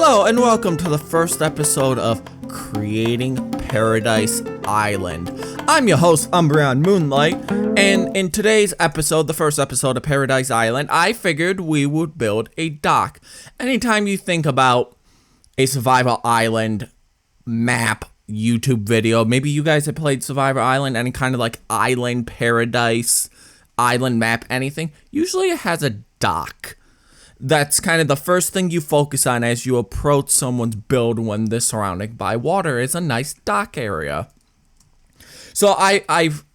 Hello and welcome to the first episode of Creating Paradise Island. I'm your host, UmbreonMoonlight, and in today's episode, the first episode of Paradise Island, I figured we would build a dock. Anytime you think about a survival island map YouTube video, maybe you guys have played Survivor Island, any kind of like island paradise, island map, anything, usually it has a dock. That's kind of the first thing you focus on as you approach someone's build when they're surrounded by water is a nice dock area. So I've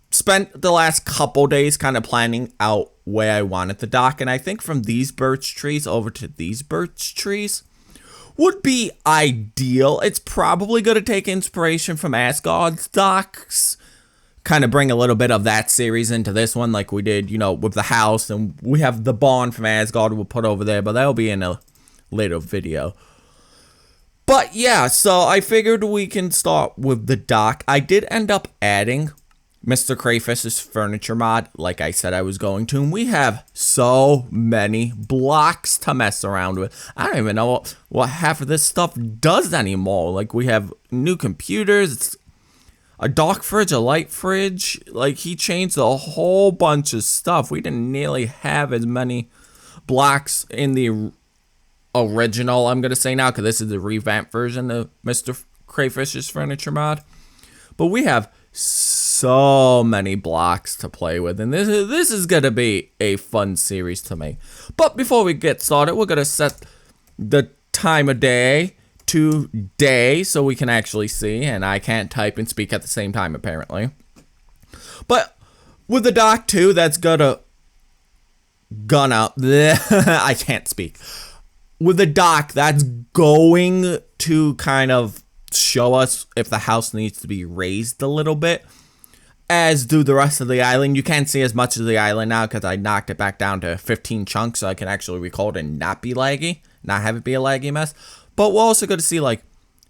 spent the last couple days kind of planning out where I wanted the dock, and I think from these birch trees over to these birch trees would be ideal. It's probably going to take inspiration from Asgard's docks, kind of bring a little bit of that series into this one like we did, you know, with the house, and we have the barn from Asgard we'll put over there, but that'll be in a later video. But yeah, so I figured we can start with the dock. I did end up adding Mr. Crayfish's furniture mod, like I said I was going to, and we have so many blocks to mess around with. I don't even know what half of this stuff does anymore. Like, we have new computers, it's a dark fridge, a light fridge. Like, he changed a whole bunch of stuff. We didn't nearly have as many blocks in the original, I'm going to say now, because this is the revamped version of Mr. Crayfish's furniture mod. But we have so many blocks to play with, and this is going to be a fun series to me. But before we get started, we're going to set the time of day today so we can actually see, and I can't type and speak at the same time apparently. But with the dock too, that's gonna I can't speak. With the dock, that's going to kind of show us if the house needs to be raised a little bit, as do the rest of the island. You can't see as much of the island now because I knocked it back down to 15 chunks so I can actually record and not be laggy, not have it be a laggy mess. But we're also going to see, like,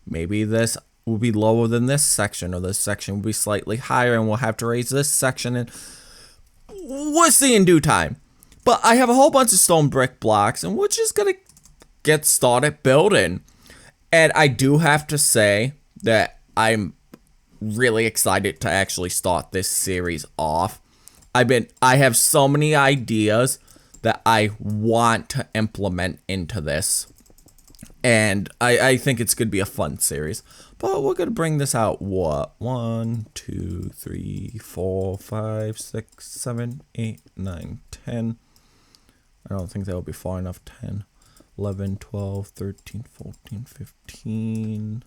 maybe this will be lower than this section, or this section will be slightly higher, and we'll have to raise this section, and we'll see in due time. But I have a whole bunch of stone brick blocks, and we're just going to get started building. And I do have to say that I'm really excited to actually start this series off. I have so many ideas that I want to implement into this. And I think it's going to be a fun series. But we're going to bring this out, what? 1, 2, 3, 4, 5, 6, 7, 8, 9, 10. I don't think that will be far enough. 10, 11, 12, 13, 14, 15,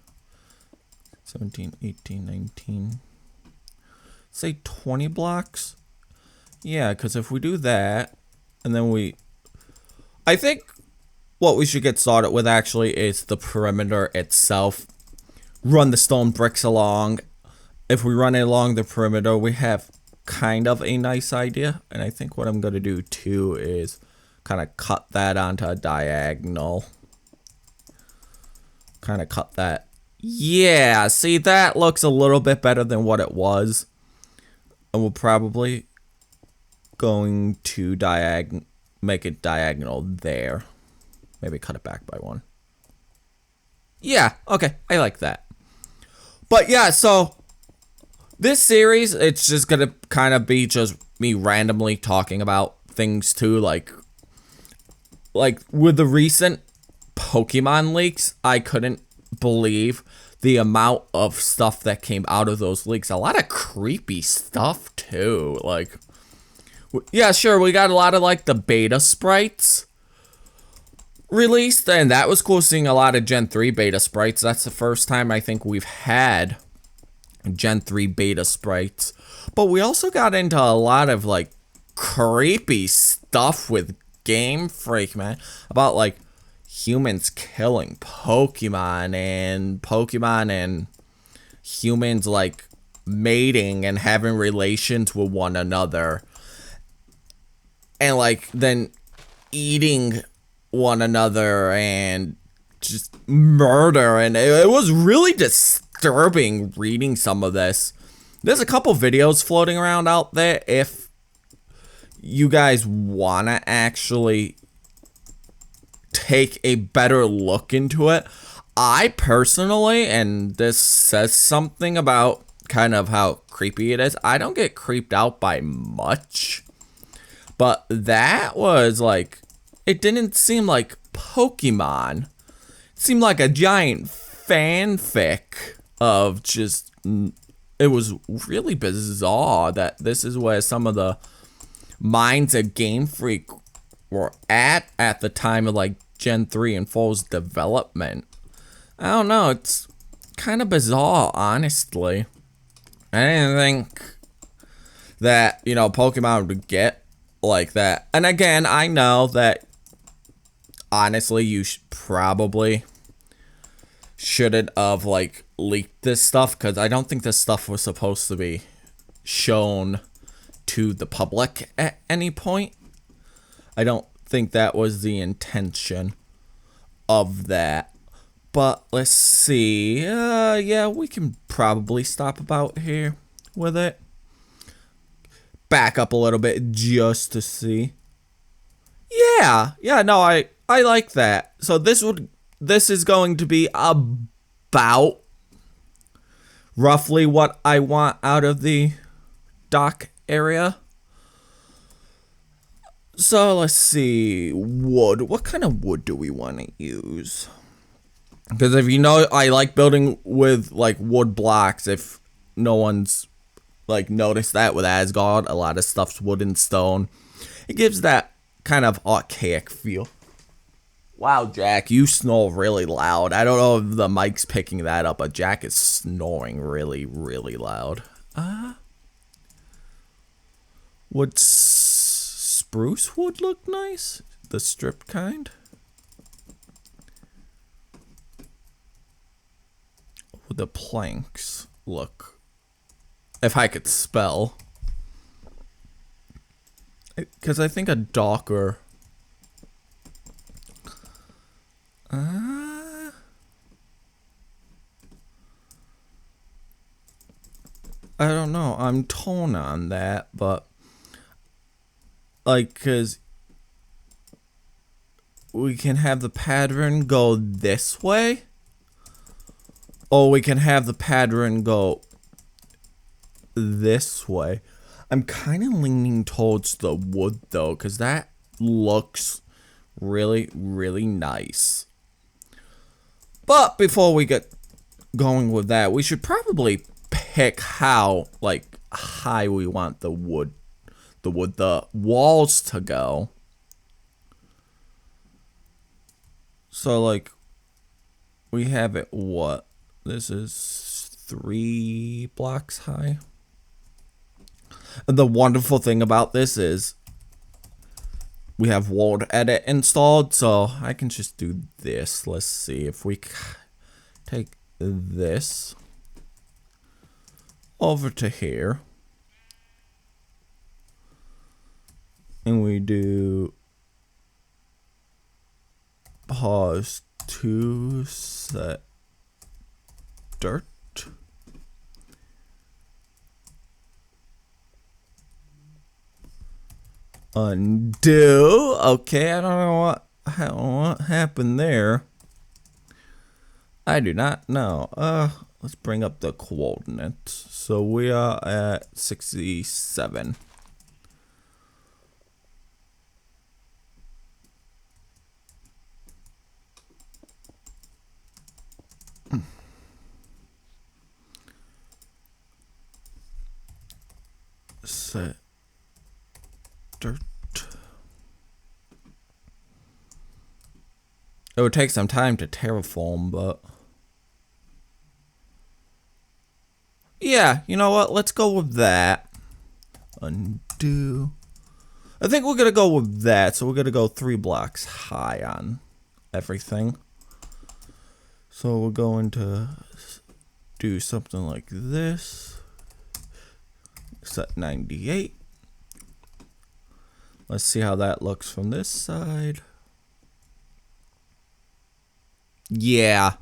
17, 18, 19. Say 20 blocks? Yeah, because if we do that, and then I think what we should get started with actually is the perimeter itself. Run the stone bricks along. If we run it along the perimeter, we have kind of a nice idea. And I think what I'm going to do too is kind of cut that onto a diagonal. Kind of cut that. Yeah, see, that looks a little bit better than what it was. And we're probably going to make it diagonal there. Maybe cut it back by 1. Yeah, okay, I like that. But yeah, so this series, it's just gonna kind of be just me randomly talking about things too, like with the recent Pokemon leaks, I couldn't believe the amount of stuff that came out of those leaks. A lot of creepy stuff too. Like, yeah, sure, we got a lot of like the beta sprites released, and that was cool, seeing a lot of Gen 3 beta sprites. That's the first time I think we've had Gen 3 beta sprites. But we also got into a lot of like creepy stuff with Game Freak, man, about like humans killing Pokemon and humans like mating and having relations with one another, and like then eating one another and just murder, and it was really disturbing reading some of this. There's a couple videos floating around out there if you guys want to actually take a better look into it. I personally, and this says something about kind of how creepy it is, I don't get creeped out by much. But that was like, it didn't seem like Pokemon. It seemed like a giant fanfic of just, it was really bizarre that this is where some of the minds of Game Freak were at the time of like Gen 3 and 4's development. I don't know, it's kind of bizarre, honestly. I didn't think that, you know, Pokemon would get like that. And again, I know that, honestly, you probably shouldn't have, like, leaked this stuff, because I don't think this stuff was supposed to be shown to the public at any point. I don't think that was the intention of that. But let's see. Yeah, we can probably stop about here with it. Back up a little bit just to see. Yeah, no, I like that. So this is going to be about roughly what I want out of the dock area. So let's see. Wood. What kind of wood do we want to use? Because if you know, I like building with, like, wood blocks. If no one's, like, noticed that with Asgard, a lot of stuff's wood and stone. It gives that kind of archaic feel. Wow, Jack, you snore really loud. I don't know if the mic's picking that up, but Jack is snoring really, really loud. Would spruce wood look nice? The stripped kind? Would the planks look? If I could spell. Because I think a darker... I don't know. I'm torn on that, but... like, because... we can have the pattern go this way. Or we can have the pattern go this way. I'm kind of leaning towards the wood, though, because that looks really, really nice. But before we get going with that, we should probably pick how, like, high we want the walls to go. So, like, we have it, what? This is 3 blocks high. And the wonderful thing about this is we have World Edit installed, so I can just do this. Let's see if we take this over to here. And we do pause to set dirt. Undo. Okay, I don't know what happened there. I do not know. Let's bring up the coordinates. So we are at 67. Set dirt. It would take some time to terraform, but yeah, you know what? Let's go with that. Undo. I think we're gonna go with that. So we're gonna go 3 blocks high on everything. So we're going to do something like this. Set 98. Let's see how that looks from this side. Yeah.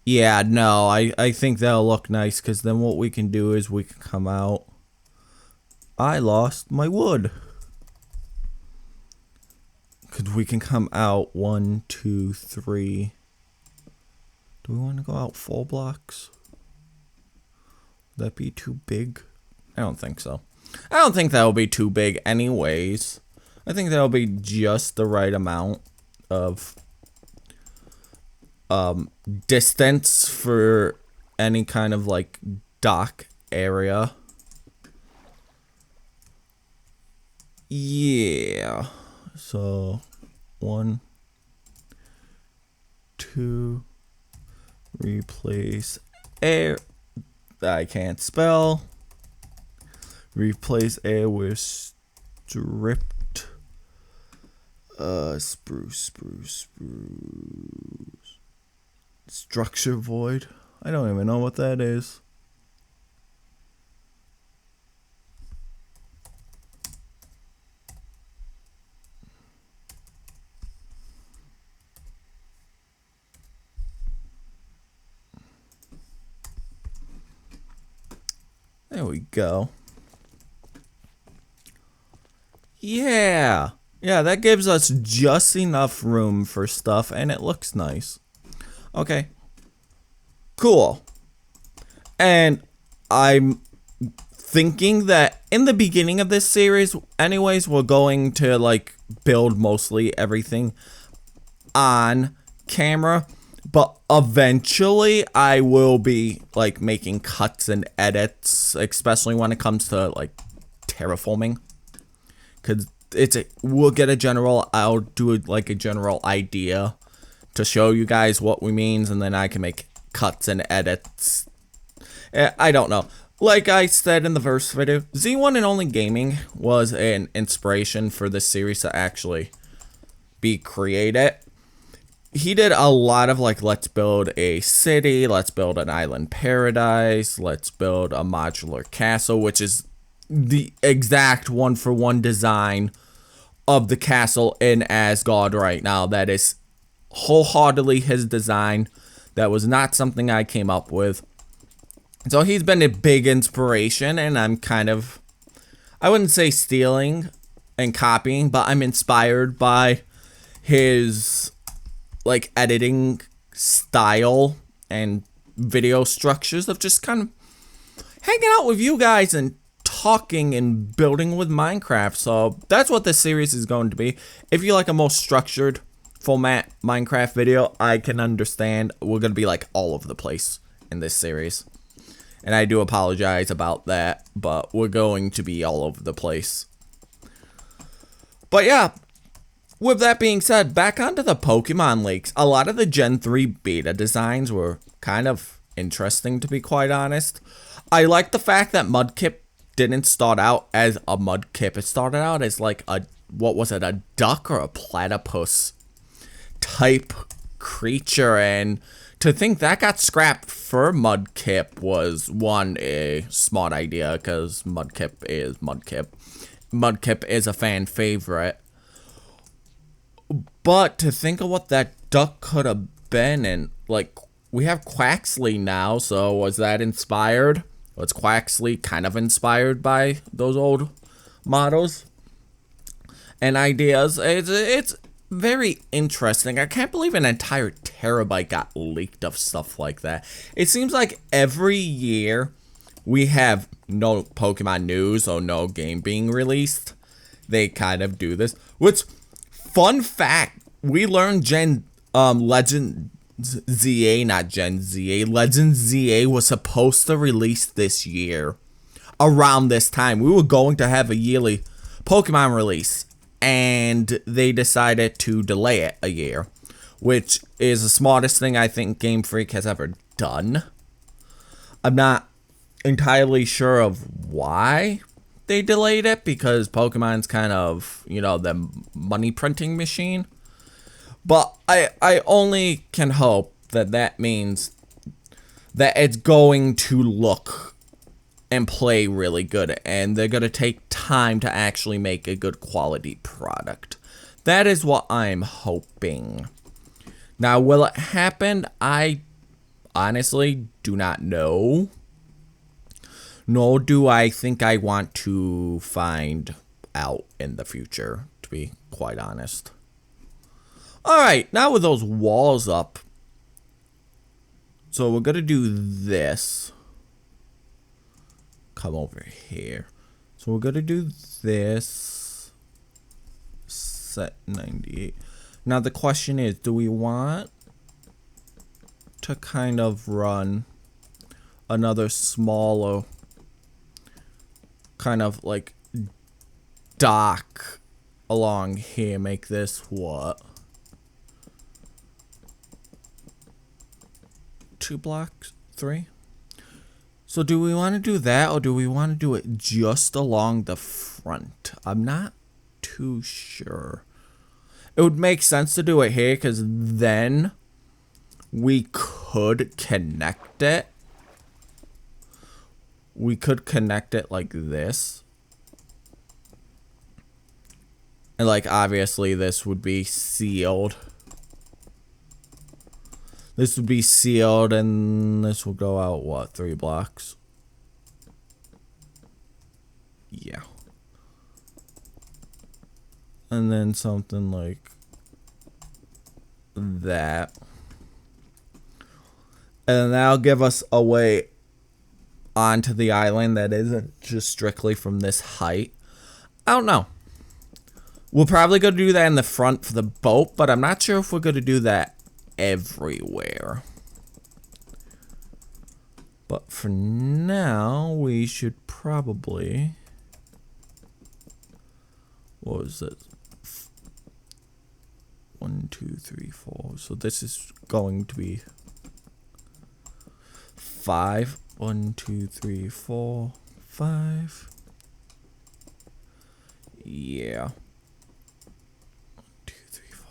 Yeah, no, I think that'll look nice, because then what we can do is we can come out. I lost my wood. Because we can come out 1, 2, 3. Do we want to go out 4 blocks? Would that be too big? I don't think so. I don't think that'll be too big anyways. I think that'll be just the right amount of distance for any kind of like dock area. Yeah. So 1, 2, replace air. I can't spell. Replace air with stripped. Spruce. Structure void. I don't even know what that is. There we go. Yeah. Yeah, that gives us just enough room for stuff, and it looks nice. Okay. Cool. And I'm thinking that in the beginning of this series, anyways, we're going to, like, build mostly everything on camera. But eventually, I will be, like, making cuts and edits, especially when it comes to, like, terraforming. Because we'll get a general, I'll do, like, a general idea to show you guys what we means, and then I can make cuts and edits. I don't know. Like I said in the first video, Z1 and Only Gaming was an inspiration for this series to actually be created. He did a lot of, like, let's build a city, let's build an island paradise, let's build a modular castle, which is the exact one-for-one design of the castle in Asgard right now. That is wholeheartedly his design. That was not something I came up with. So he's been a big inspiration, and I'm kind of, I wouldn't say stealing and copying, but I'm inspired by his, like, editing style and video structures of just kind of hanging out with you guys and talking and building with Minecraft. So that's what this series is going to be. If you like a more structured format Minecraft video, I can understand. We're going to be, like, all over the place in this series. And I do apologize about that, but we're going to be all over the place. But yeah, with that being said, back onto the Pokemon leaks. A lot of the Gen 3 beta designs were kind of interesting, to be quite honest. I like the fact that Mudkip didn't start out as a Mudkip. It started out as, like, a, what was it, a duck or a platypus type creature, and to think that got scrapped for Mudkip was, one, a smart idea, because Mudkip is Mudkip. Mudkip is a fan favorite. But to think of what that duck could have been, and, like, we have Quaxley now, so was that inspired? Was Quaxley kind of inspired by those old models and ideas? It's very interesting. I can't believe an entire terabyte got leaked of stuff like that. It seems like every year we have no Pokemon news or no game being released. They kind of do this. Which, fun fact, we learned Legend ZA, not Gen ZA, Legend ZA was supposed to release this year. Around this time, we were going to have a yearly Pokemon release, and they decided to delay it a year, which is the smartest thing I think Game Freak has ever done. I'm not entirely sure of why they delayed it, because Pokemon's kind of, you know, the money printing machine. But I only can hope that that means that it's going to look and play really good, and they're going to take time to actually make a good quality product. That is what I'm hoping. Now, will it happen? I honestly do not know. Nor do I think I want to find out in the future, to be quite honest. Alright, now with those walls up. So we're gonna do this. Come over here. So we're gonna do this. Set 98. Now the question is, do we want to kind of run another smaller kind of like dock along here? Make this what? 2 blocks? 3? So do we want to do that, or do we want to do it just along the front? I'm not too sure. It would make sense to do it here, because then we could connect it. We could connect it like this. And like obviously this would be sealed. This would be sealed, and this will go out, what, 3 blocks? Yeah. And then something like that. And that'll give us a way onto the island that isn't just strictly from this height. I don't know. We're probably going to do that in the front for the boat, but I'm not sure if we're going to do that everywhere. But for now, we should probably... What was it? 1, 2, 3, 4. So this is going to be 5. 1, 2, 3, 4, 5. Yeah. 1, 2, 3, 4.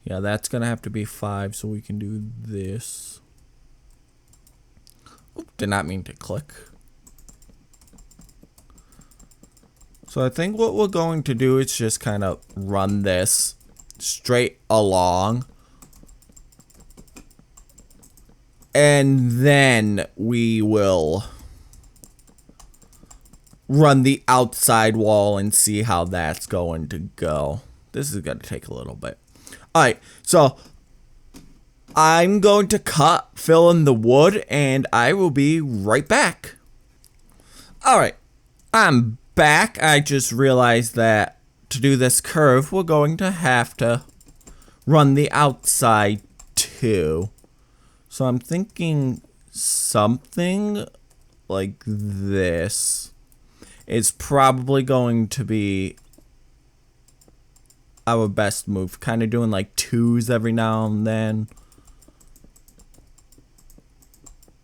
Yeah, that's gonna have to be 5, so we can do this. Oop, did not mean to click. So I think what we're going to do is just kind of run this straight along. And then we will run the outside wall and see how that's going to go. This is going to take a little bit. Alright, so I'm going to fill in the wood, and I will be right back. Alright, I'm back. I just realized that to do this curve, we're going to have to run the outside too. So I'm thinking something like this is probably going to be our best move. Kind of doing like 2s every now and then.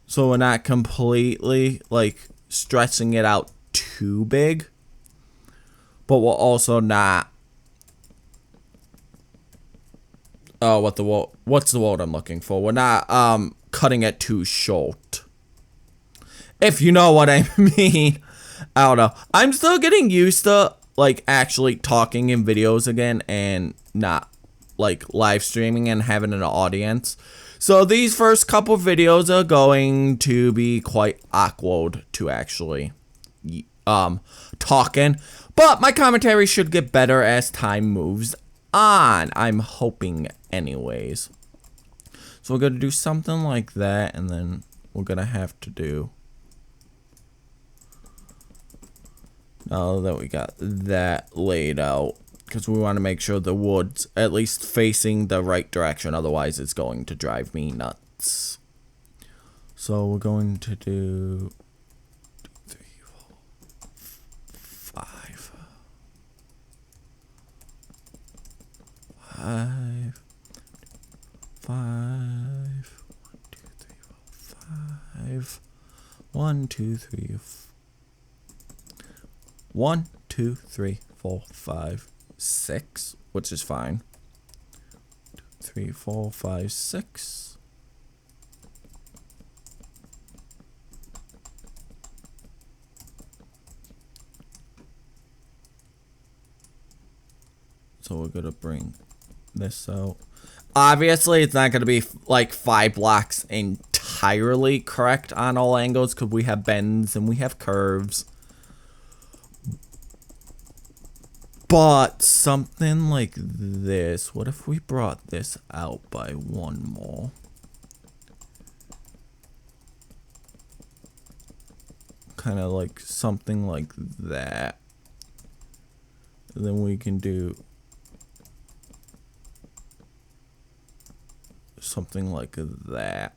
So we're not completely like stretching it out too big. But we're also not... Oh, what's the word I'm looking for? We're not cutting it too short. If you know what I mean. I don't know. I'm still getting used to like actually talking in videos again and not like live streaming and having an audience. So these first couple videos are going to be quite awkward to actually talking, but my commentary should get better as time moves on. I'm hoping anyways. So we're gonna do something like that, and then we're gonna have to do, now that we got that laid out, because we want to make sure the wood's at least facing the right direction, otherwise it's going to drive me nuts. So we're going to do 2, 3, 4, 5. 5. 5. 1, 2, 3, 4, 5. 1, 2, 3, 4, 5, 6, which is fine. 2, 3, 4, 5, 6. So we're gonna bring this out. Obviously, it's not gonna be like 5 blocks entirely correct on all angles, because we have bends and we have curves. But something like this, what if we brought this out by one more? Kind of like something like that. And then we can do something like that.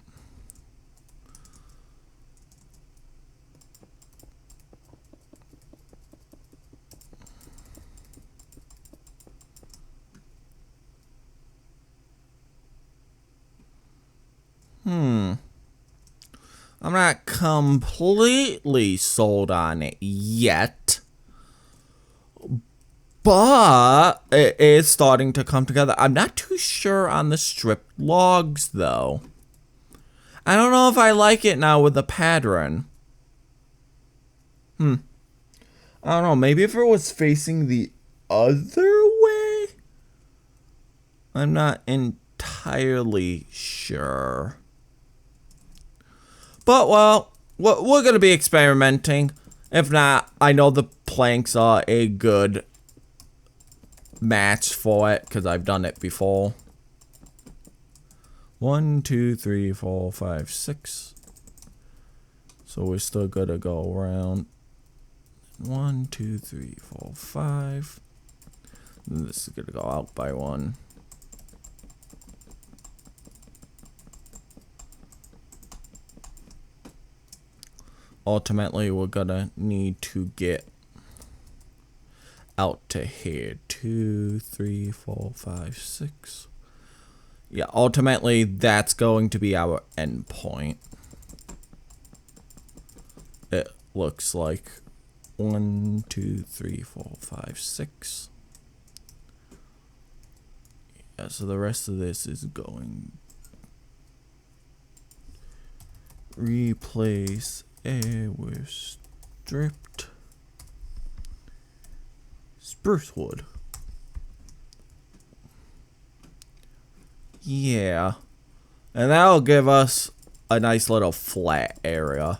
I'm not completely sold on it yet, but it is starting to come together. I'm not too sure on the stripped logs, though. I don't know if I like it now with the pattern. I don't know. Maybe if it was facing the other way? I'm not entirely sure. But, well, we're going to be experimenting. If not, I know the planks are a good match for it, because I've done it before. 1, 2, 3, 4, 5, 6. So we're still going to go around. 1, 2, 3, 4, 5. And this is going to go out by 1. Ultimately, we're gonna need to get out to here. 2, 3, 4, 5, 6. Yeah, ultimately, that's going to be our end point. It looks like 1, 2, 3, 4, 5, 6. Yeah, so the rest of this is going replace with stripped spruce wood. Yeah. And that'll give us a nice little flat area.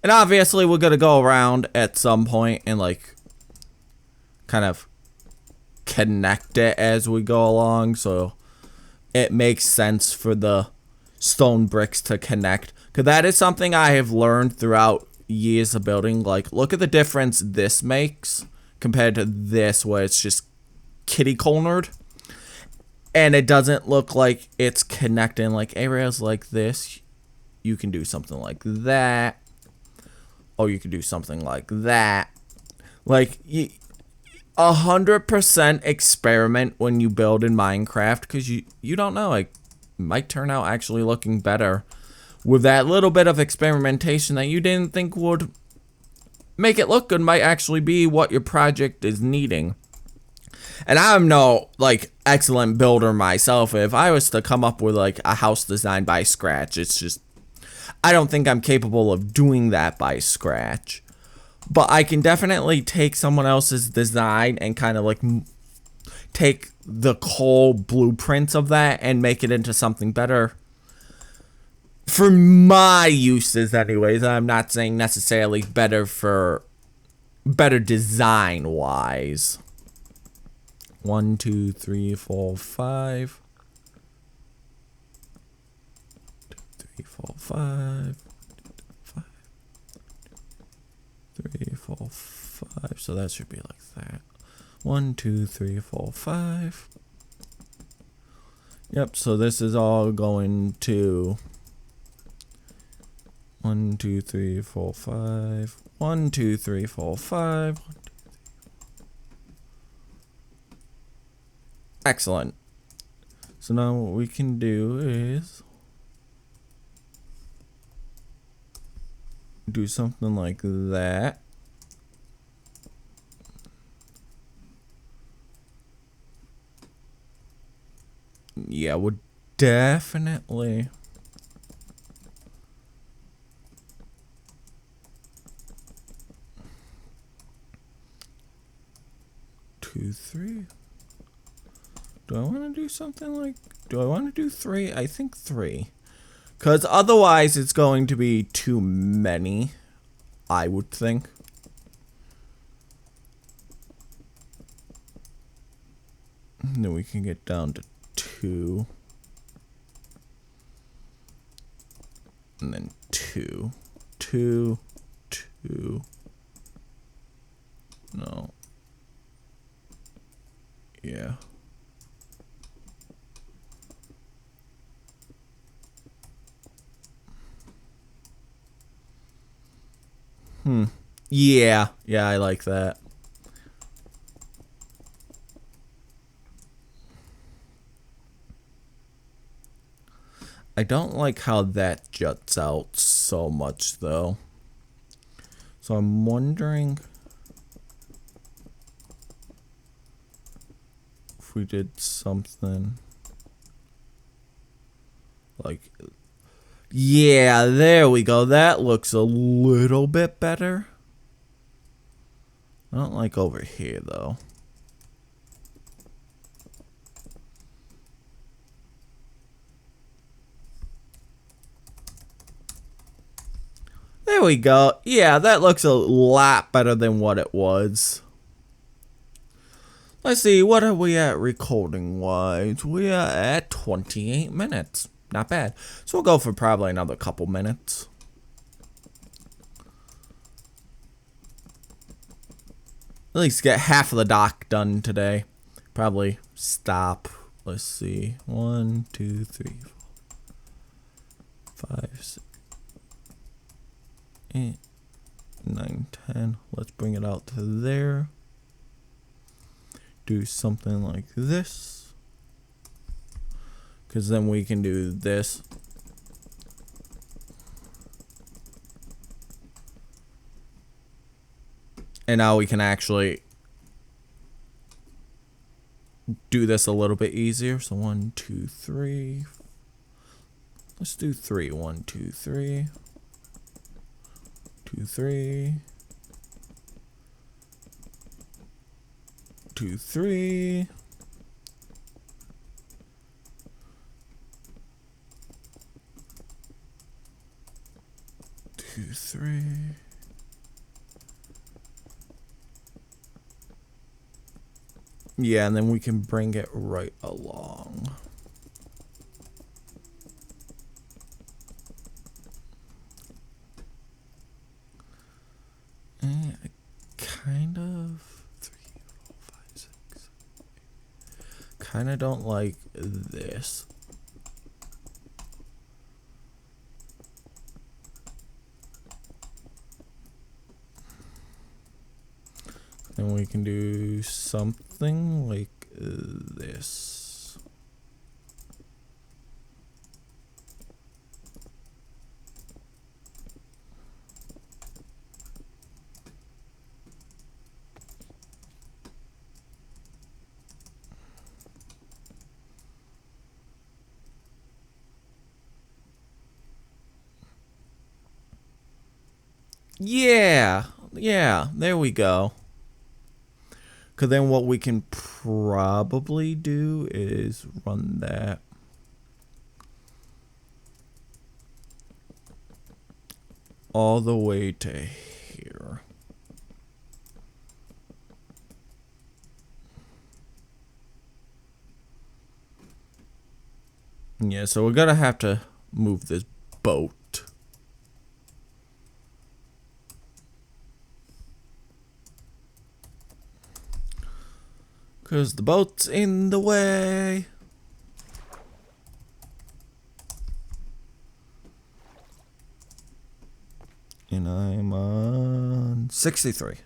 And obviously we're gonna go around at some point and like kind of connect it as we go along, so it makes sense for the stone bricks to connect. Because that is something I have learned throughout years of building. Like, look at the difference this makes compared to this, where it's just kitty-cornered. And it doesn't look like it's connecting. Like, areas like this, you can do something like that. Or you can do something like that. Like, 100% experiment when you build in Minecraft. Because you don't know. Like, it might turn out actually looking better with that little bit of experimentation that you didn't think would make it look good might actually be what your project is needing. And I'm no, like, excellent builder myself. If I was to come up with, like, a house designed by scratch, it's just, I don't think I'm capable of doing that by scratch. But I can definitely take someone else's design and kind of, like, take the whole blueprints of that and make it into something better. For my uses, anyways. I'm not saying necessarily better design-wise. 1, 2, 3, 4, 5. 2, 3, 4, 5. 5. 3, 4, 5. So that should be like that. 1, 2, 3, 4, 5. Yep, so this is all going to 1, 2, 3, 4, 5. 1, 2, 3, 4, 5. 1, 2, 3. Excellent. So now what we can do is do something like that. Yeah, we're definitely 2, 3. Do I want to do something like... Do I want to do 3? I think 3. Because otherwise it's going to be too many, I would think. And then we can get down to 2. And then 2. 2. 2. No. Yeah. Yeah. Yeah, I like that. I don't like how that juts out so much, though. So I'm wondering if we did something like... Yeah, there we go. That looks a little bit better. I don't like over here, though. There we go. Yeah, that looks a lot better than what it was. Let's see, what are we at recording-wise? We are at 28 minutes. Not bad. So we'll go for probably another couple minutes. At least get half of the dock done today. Probably stop. Let's see. 1, 2, 3, 4, 5, 6, 8, 9, 10. Let's bring it out to there. Do something like this. Because then we can do this. And now we can actually do this a little bit easier. So 1, 2, 3. Let's do 3. 1, 2, 3. 2, 3. 2, 3. 2, 3. Yeah, and then we can bring it right along. And kind of 3, 4, 5, 6. Kind of don't like this. Then we can do something like this. Yeah, there we go. Because then what we can probably do is run that. All the way to here. Yeah, so we're gonna have to move this boat. Because the boat's in the way. And I'm on 63.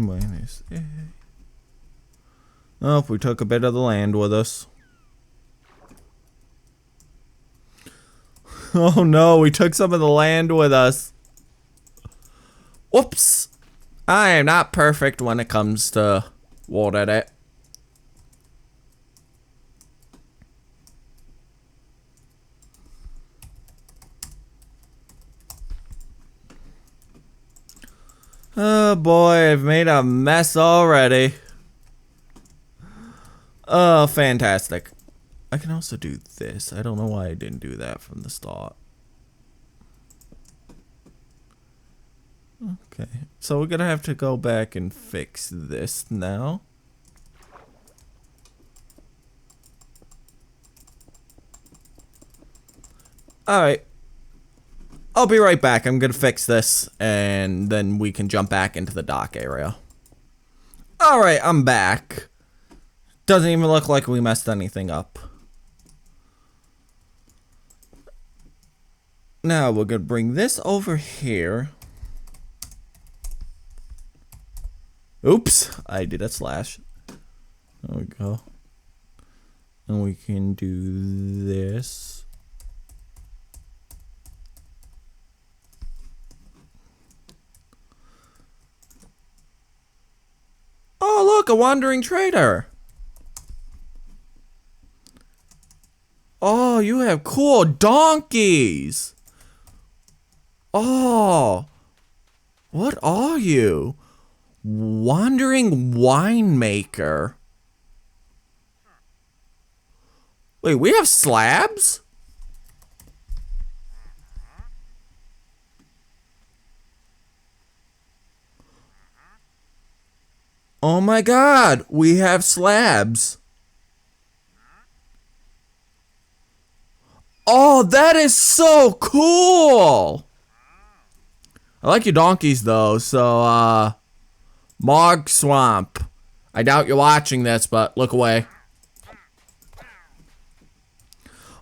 Minus A. Oh, we took a bit of the land with us. Oh no, we took some of the land with us. Whoops. I am not perfect when it comes to what at it. Oh boy, I've made a mess already. Oh, fantastic. I can also do this. I don't know why I didn't do that from the start. Okay, so we're gonna have to go back and fix this now. Alright. I'll be right back. I'm gonna fix this, and then we can jump back into the dock area. Alright, I'm back. Doesn't even look like we messed anything up. Now we're gonna bring this over here. Oops, I did a slash. There we go. And we can do this. Oh, look, a wandering trader. Oh, you have cool donkeys. Oh, what are you? Wandering winemaker. Wait, we have slabs? Oh my god, we have slabs. Oh, that is so cool. I like your donkeys though, so Mog Swamp. I doubt you're watching this, but look away.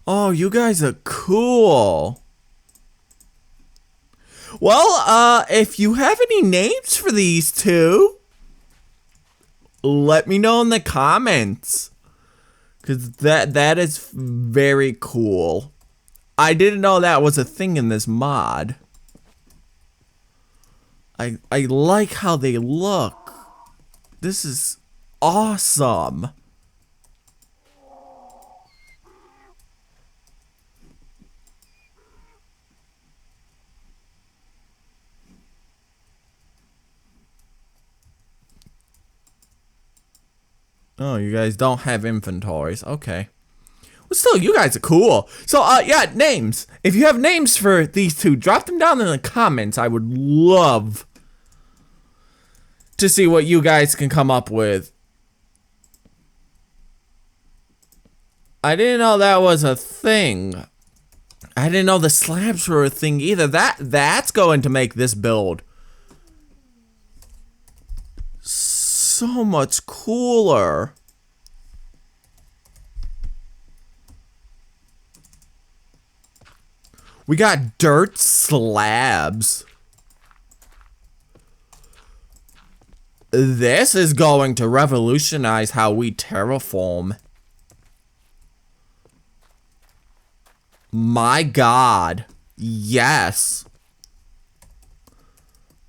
Oh, you guys are cool. Well, if you have any names for these two, let me know in the comments. Cause that is very cool. I didn't know that was a thing in this mod. I like how they look. This is awesome. Oh, you guys don't have inventories. Okay. Well, still, you guys are cool. So, yeah, names. If you have names for these two, drop them down in the comments. I would love to see what you guys can come up with. I didn't know that was a thing. I didn't know the slabs were a thing either. That's going to make this build so much cooler. We got dirt slabs. This is going to revolutionize how we terraform. My god. Yes.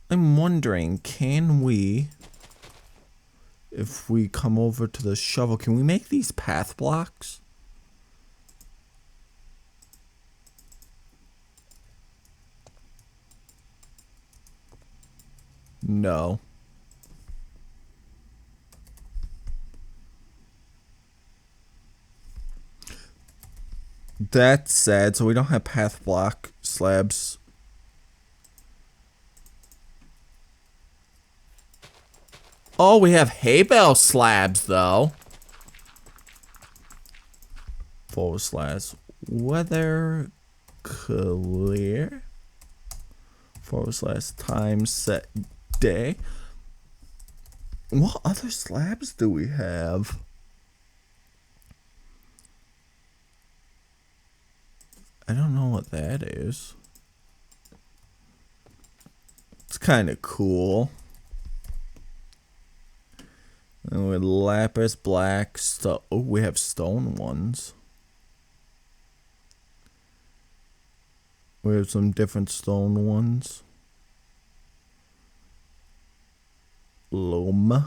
I'm wondering, can we, if we come over to the shovel, can we make these path blocks? No. That's sad, so we don't have path block slabs. Oh, we have hay bale slabs, though. / weather clear / time set day. What other slabs do we have? I don't know what that is. It's kind of cool. And with lapis, black, oh, we have stone ones. We have some different stone ones. Loam.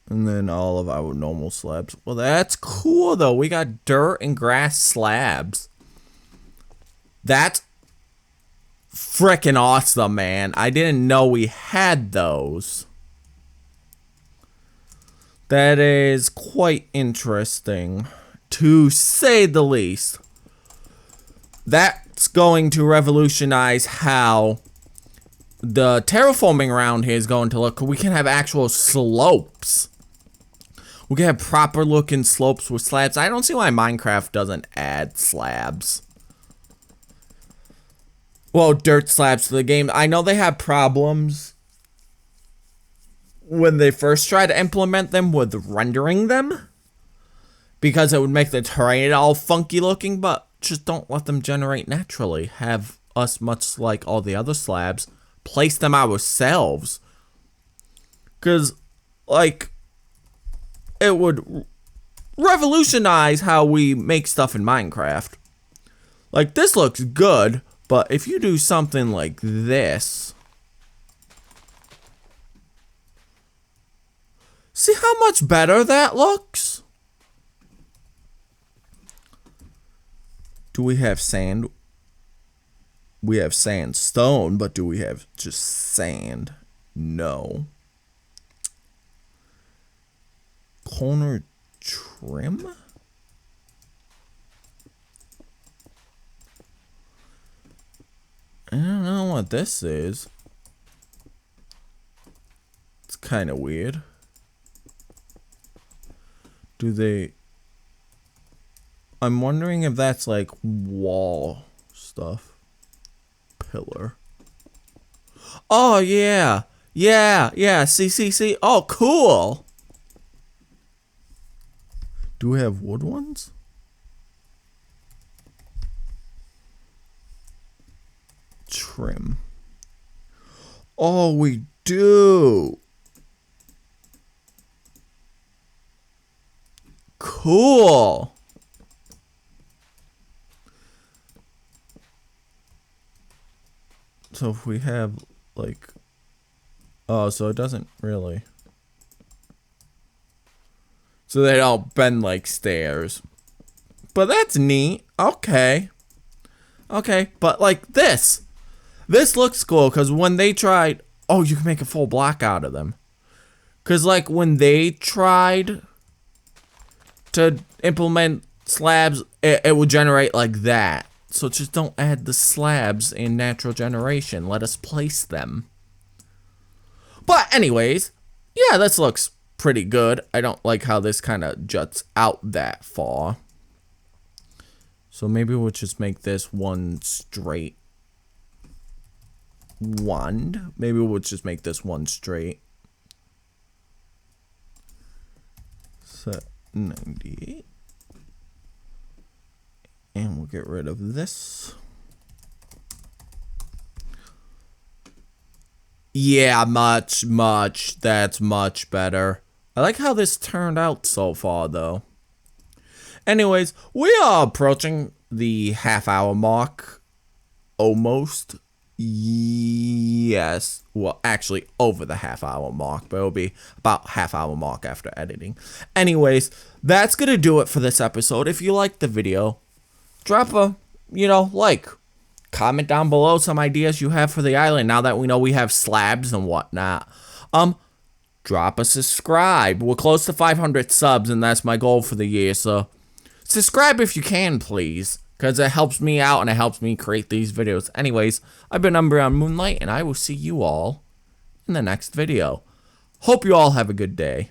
And then all of our normal slabs. Well, that's cool, though. We got dirt and grass slabs. That's frickin' awesome, man. I didn't know we had those. That is quite interesting, to say the least. That's going to revolutionize how the terraforming around here is going to look. We can have actual slopes. We can have proper looking slopes with slabs. I don't see why Minecraft doesn't add slabs. Well, dirt slabs to the game. I know they had problems when they first tried to implement them with rendering them, because it would make the terrain all funky looking, but just don't let them generate naturally. Have us, much like all the other slabs, place them ourselves. Because, like, it would revolutionize how we make stuff in Minecraft. Like, this looks good, but if you do something like this, see how much better that looks? Do we have sand? We have sandstone, but do we have just sand? No. Corner trim? I don't know what this is. It's kind of weird. Do they... I'm wondering if that's like wall stuff. Pillar. Oh, yeah. Yeah. See. Oh, cool. Do we have wood ones? Trim. Oh, we do. Cool. So if we have like, oh, so it doesn't really. So they don't bend like stairs. But that's neat. Okay, but like this looks cool, because when they tried, oh, you can make a full block out of them. Because like when they tried to implement slabs, it would generate like that. So just don't add the slabs in natural generation. Let us place them. But anyways, yeah, this looks pretty good. I don't like how this kind of juts out that far. So maybe we'll just make this one straight wand. Maybe we'll just make this one straight. Set 98. And we'll get rid of this. Yeah, much. That's much better. I like how this turned out so far, though. Anyways, we are approaching the half-hour mark. Almost. Yes. Well, actually, over the half-hour mark. But it'll be about half-hour mark after editing. Anyways, that's going to do it for this episode. If you liked the video, drop a, like. Comment down below some ideas you have for the island now that we know we have slabs and whatnot. Drop a subscribe. We're close to 500 subs, and that's my goal for the year, so subscribe if you can, please, because it helps me out and it helps me create these videos. Anyways, I've been UmbreonMoonlight, and I will see you all in the next video. Hope you all have a good day.